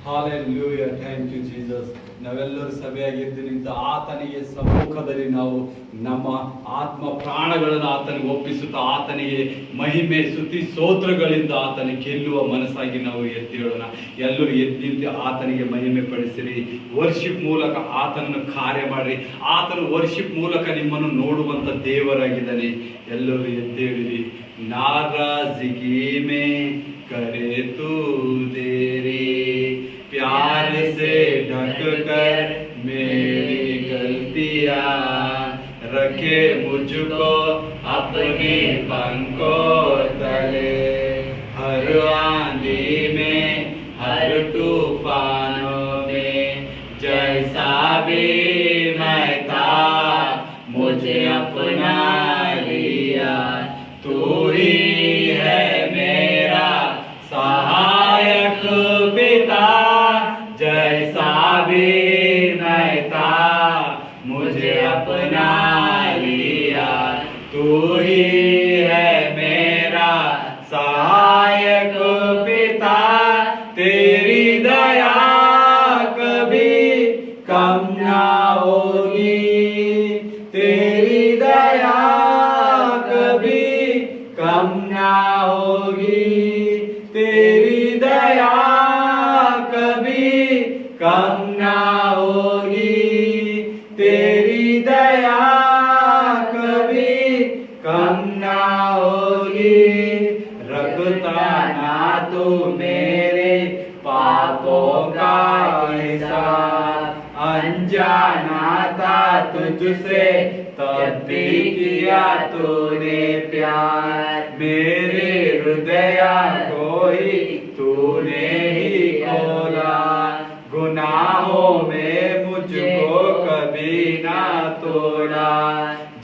Hallelujah, thank you Jesus. ನಾವೆಲ್ಲರೂ ಸಭೆಯಾಗಿ ಎದ್ದು ನಿಂತು ಆತನಿಗೆ ಸಮ್ಮುಖದಲ್ಲಿ ನಾವು ನಮ್ಮ ಆತ್ಮ ಪ್ರಾಣಗಳನ್ನು ಆತನಿಗೆ ಒಪ್ಪಿಸುತ್ತಾ ಆತನಿಗೆ ಮಹಿಮೆ ಸ್ತುತಿ ಸ್ತೋತ್ರಗಳಿಂದ ಆತನಿಗೆ ಗೆಲ್ಲುವ ಮನಸ್ಸಾಗಿ ನಾವು ಎದ್ದೇಳೋಣ. ಎಲ್ಲರೂ ಎದ್ದು ನಿಂತು ಆತನಿಗೆ ಮಹಿಮೆ ಪಡಿಸಿರಿ. ವರ್ಷಿಪ್ ಮೂಲಕ ಆತನನ್ನು ಕಾರ್ಯ ಮಾಡಿರಿ. ಆತನು ವರ್ಷಿಪ್ ಮೂಲಕ ನಿಮ್ಮನ್ನು ನೋಡುವಂಥ ದೇವರಾಗಿದ್ದಾನೆ. ಎಲ್ಲರೂ ಎದ್ದೇಳಿರಿ. नाराजगी में करे तू देरी, प्यार से ढक कर मेरी गलतियाँ, रखे मुझको अपनी पंखों तले। हर आंधी में हर तूफानों में जैसा भी मैं था मुझे अपना लिया। तू ही है मेरा सहायक पिता, जैसा भी मैं था मुझे अपना लिया। तू ही है मेरा सहायक पिता, तेरी दया कभी कम ना होगी, तेरी दया कभी कम ना होगी, तेरी दया कभी कम ना होगी, तेरी दया कभी कम ना होगी। रखता ना तू मेरे पापों का हिसाब, अनजाना था तुझसे तब भी किया तूने प्यार। मेरे हृदय को ही तूने ही खोला, गुनाहों में मुझको कभी ना तोड़ा।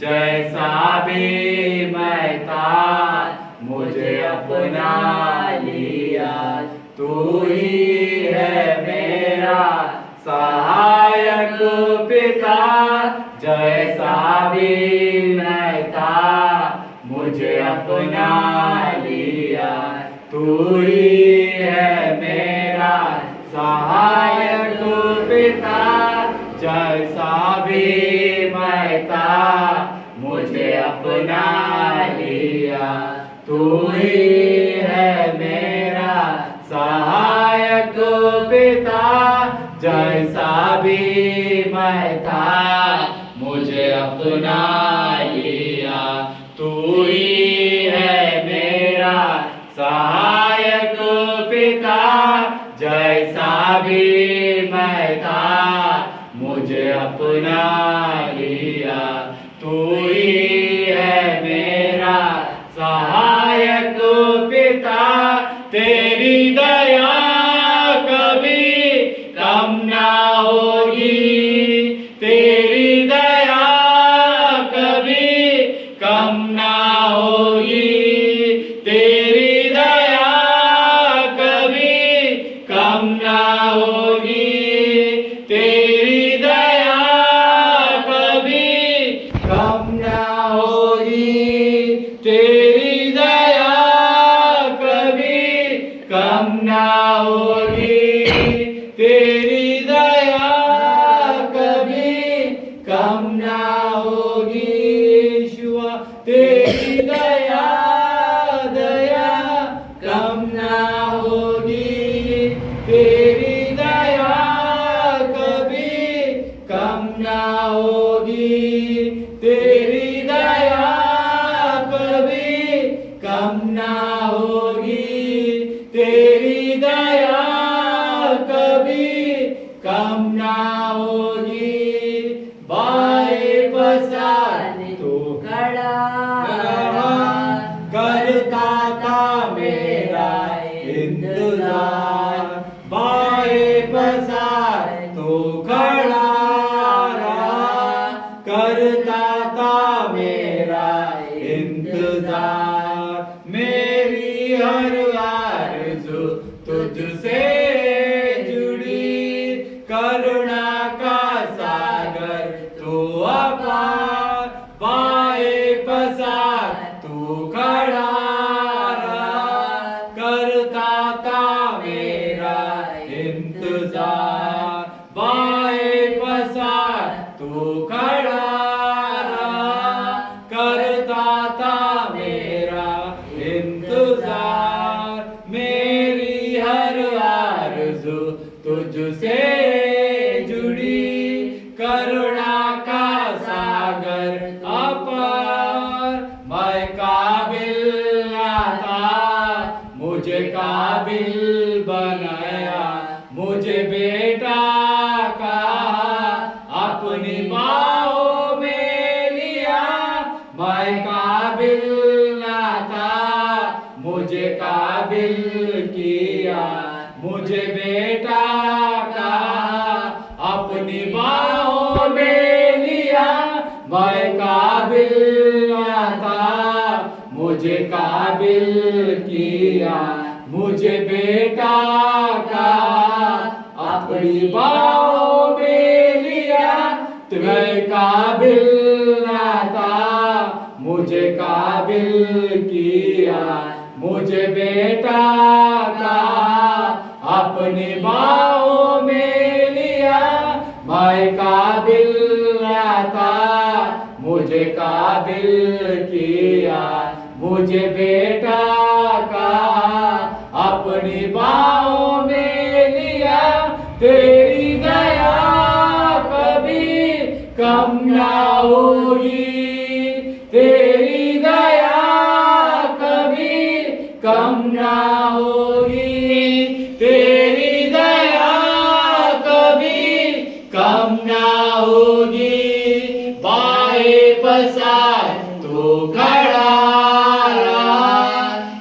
जैसा भी मैं था मुझे अपना लिया। तू ही है मेरा सहायक पिता, जैसा भी मैं था मुझे अपना लिया। तू ही है मेरा सहायक पिता, जैसा भी मैं था मुझे अपना लिया। तू ही है मेरा सहायक पिता, जैसा भी मैं था मुझे अपना लिया। तू ही है मेरा सहायक पिता, जैसा भी मैं था मुझे अपना लिया। तू ही है मेरा सहायक पिता, तेरी दया कभी कम ना होगी, तेरी दया कभी कम ना होगी, तेरी दया कभी कम ना होगी, तेरी दया कभी कम ना होगी, तेरी दया कभी कम ना होगी, तेरी दया कभी कम ना होगी। यीशुआ तेरी दया दया कम ना होगी, तेरी दया कभी कम ना होगी, तेरी दया कभी कम ना होगी, तेरी दया कभी कम ना होगी। बाए पसाने तो खड़ा करता था मेरा इंतजार, बाए पसाने तो खड़ा करता था मेरा इंतजार। मेरी हर आरज़ू तुझसे जुड़ी, करुणा का सागर तू अपार, बाए पसार तू खड़ा करता था मेरा इंतजार। तुझसे जुड़ी करुणा का सागर अपार। मैं काबिल ना था, मुझे काबिल बनाया, मुझे बेटा का अपनी बाहों में लिया। मैं काबिल ना था, मुझे काबिल किया, मुझे बेटा का अपनी बाहों में लिया। मैं काबिल ना था, मुझे काबिल किया, मुझे बेटा का अपनी बाहों में लिया। तुम्हें काबिल ना था, मुझे काबिल किया, मुझे बेटा का अपनी बाहों में लिया। मैं काबिल ना था, मुझे काबिल किया, मुझे बेटा का अपनी बाहों में लिया। तेरी दया कभी कम ना होगी, तेरी दया कभी कम ना होगी, तेरी दया कभी कम ना होगी। बाएं पसार तो खड़ा रहा,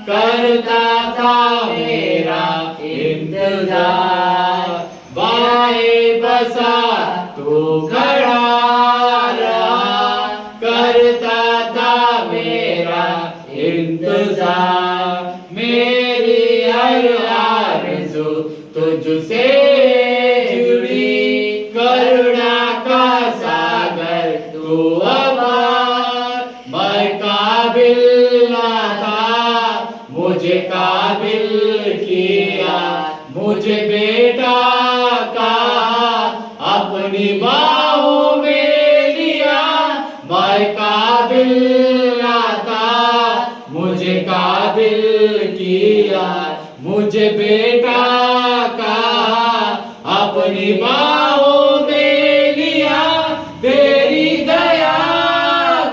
करता था मेरा इंतजार। बाएं पसार तो खड़ा रहा, करता था मेरा इंतजार। मेरी हर आरज़ू तुझसे जुड़ी, करुणा का सागर तू अपार। मैं काबिल ना था, मुझे काबिल किया, मुझे बेटा का अपनी बाहों में लिया। मैं काबिल ना था, मुझे काबिल किया, मुझे बेटा का अपनी बाहों में लिया। तेरी दया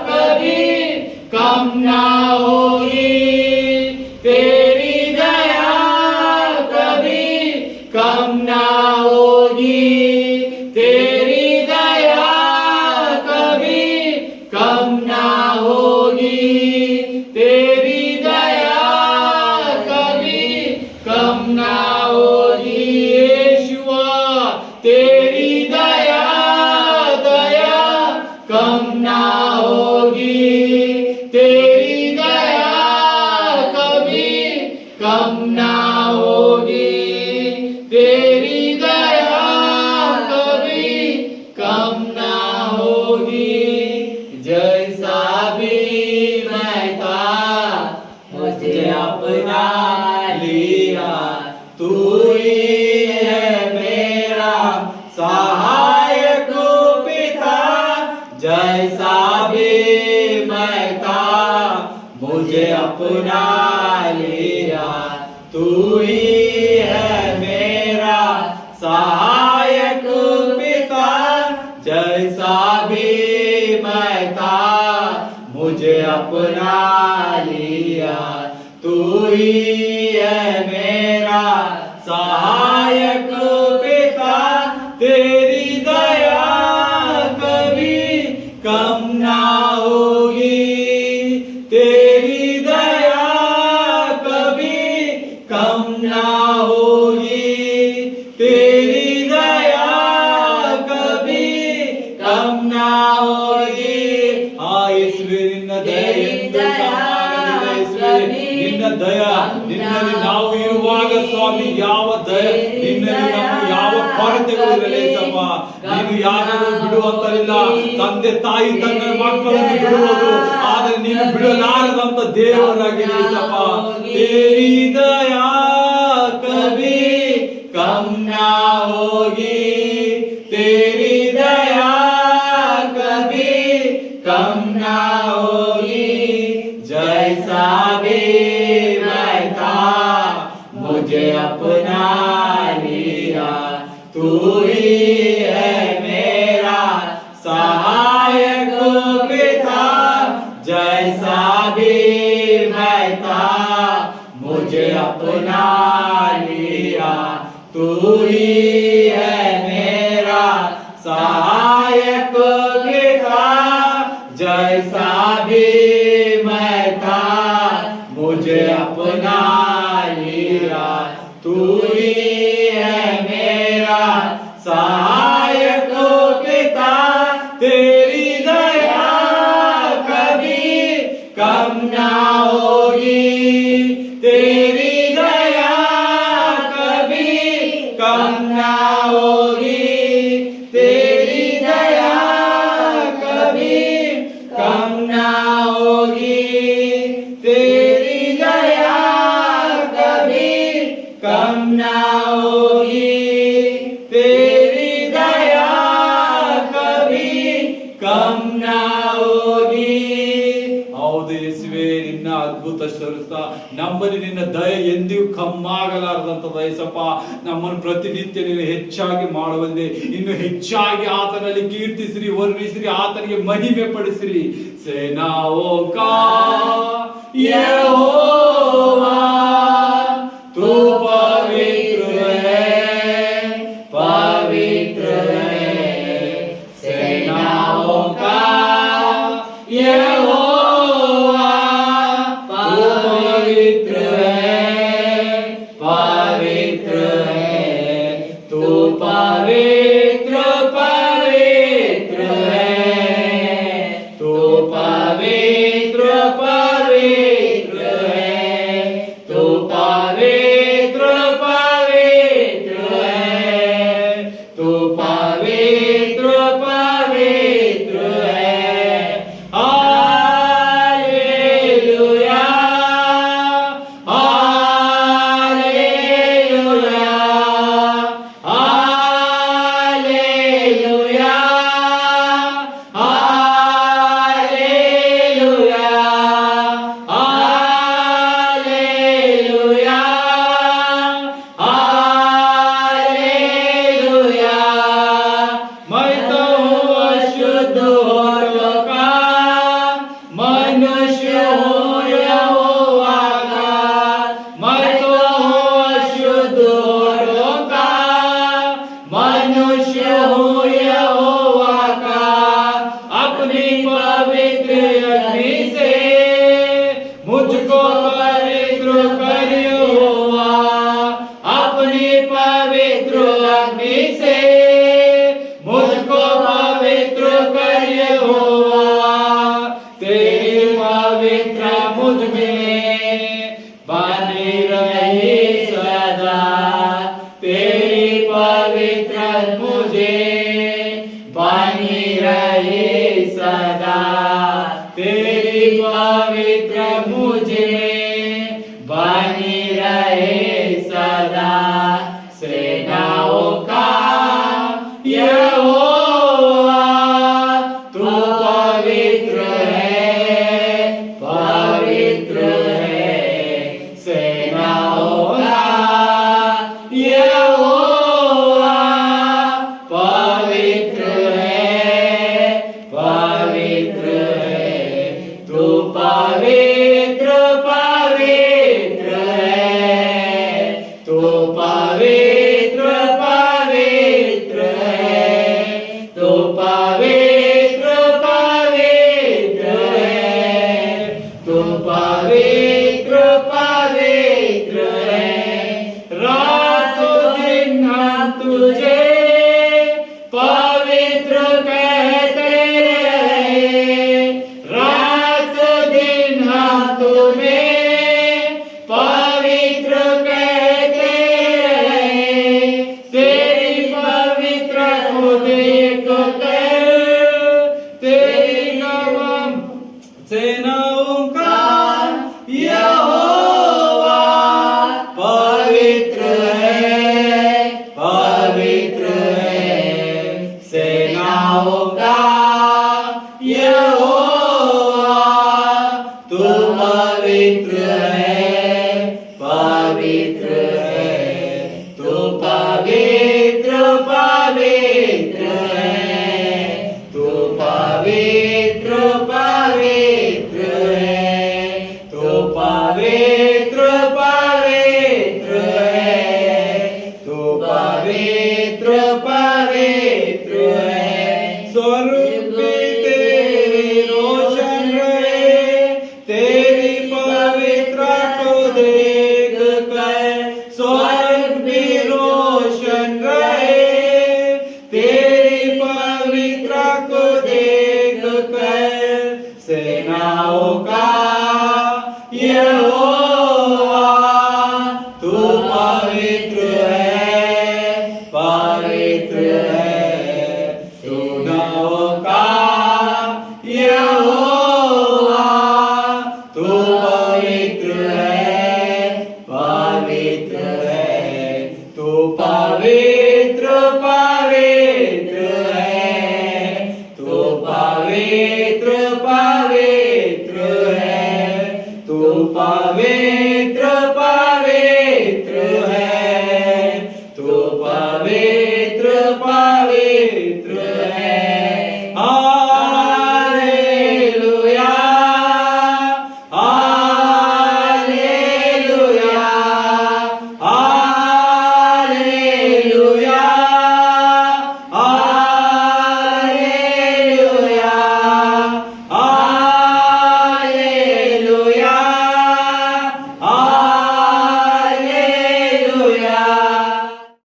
कभी कम ना होगी, तेरी दया कभी कम ना होगी, तेरी दया कभी कम ना होगी, तेरी दया कभी कम ना होगी। यीशुआ तेरी दया कम ना होगी, तेरी दया कभी कम ना होगी, तेरी दया कभी कम ना होगी। जैसा भी मैं था, मुझे अपना लिया, तू ही है मेरा सहायक पिता। जैसा भी मैं था, मुझे अपना लिया, तू ही है मेरा सहायक पिता। जैसा भी मैं था, मुझे अपना लिया, तू ही है मेरा सहायक पिता। तेरी दया कभी कम ना होगी, तेरी दया कभी कम ना होगी, तेरी दया कभी कम ना होगी। हाँ ಯೇಸುವೆ ನಿನ್ನ ದಯೆಯಿಂದ ನಿನ್ನ ದಯ ನಿನ್ನಲ್ಲಿ ನಾವು ಇರುವಾಗ ಸ್ವಾಮಿ ಯಾವ ದಯ ನಿನ್ನಲ್ಲಿ ನಮಗೆ ಯಾವ ಕೊರತೆಗಳಿರಲಿ ಸಪ್ಪ. ನೀನು ಯಾರನ್ನು ಬಿಡುವಂತರಿಲ್ಲ, ತಂದೆ ತಾಯಿ ತನ್ನ ಮಕ್ಕಳನ್ನು ಬಿಡುವುದು, ಆದರೆ ನೀನು ಬಿಡಲಾರದಂತ ದೇವರಾಗಿದೆ ಸಪ್ಪ. तेरी दया कभी कम ना होगी, तेरी दया कभी कम ना होगी। जैसा भी मैं था, मुझे अपना लिया, तू ही है मेरा सहायक पिता, जैसा भी मैं था मुझे अपना लिया। तू ही है मेरा सहायक पिता, जैसा भी मैं था मुझे अपना लिया। तू ही है मेरा सहायक पिता, तेरी दया कभी कम ना होगी, तेरी दया कभी कम ना होगी, तेरी दया कभी कम ना होगी, तेरी दया कभी कम ना होगी, तेरी दया कभी कम ना होगी। ಹೌದು ಯೇಸುವೇ, ನಿನ್ನ ಅದ್ಭುತ ಸ್ವರೂಪ ನಮ್ಮಲ್ಲಿ ನಿನ್ನ ದಯೆ ಎಂದಿಗೂ ಕಮ್ಮಾಗಲಾರದಂತದ ಯೇಸಪ್ಪ. ನಮ್ಮನ್ನು ಪ್ರತಿನಿತ್ಯ ನೀನು ಹೆಚ್ಚಾಗಿ ಮಾಡುವಂತೆ, ಇನ್ನು ಹೆಚ್ಚಾಗಿ ಆತನಲ್ಲಿ ಕೀರ್ತಿಸಿರಿ, ವರ್ಣಿಸಿರಿ, ಆತನಿಗೆ ಮಹಿಮೆ ಪಡಿಸಿರಿ. ಸೇನಾओं का ಯೆಹೋವಾ तू पवित्र है, पवित्र है। सेनाओं का यहोवा तू पवित्र है, पवित्र है। तू पवित्र पवित्र है, तू पवित्र पवित्र है, तू पवित्र पवित्र है, तू पवित्र पवित्र है। Hallelujah, hallelujah, hallelujah, hallelujah, hallelujah, hallelujah. मैं तो हूँ अशुद्ध होठों का, मनुष्य हूँ यहोवा का। मैं तो हूँ अशुद्ध होठों का, मनुष्य हूँ यहोवा का। अपनी पवित्र अग्नि से मुझको पवित्र कर यहोवा, अपनी पवित्र अग्नि से मुझको पवित्र कर यहोवा। तेरी पवित्र मुझ में बनी रही सदा, तेरी पवित्र मुझे बनी रही सदा, तेरी पवित्र मुझे बनी रहे सदा। सेनाओं का यहोवा तू पवित्र है, पवित्र है। सेनाओं का यहोवा पवित्र है, पवित्र है। तू पवित्र पवित्र है, तू पवित्र पवित्र है, तू पवित्र पवित्र है, तू पवित्र पवित्र है। रातों दिन हम तुझे पवित्र कहते रहे, रात दिन हम तुम्हें पवित्र कहते रहे। पवित्र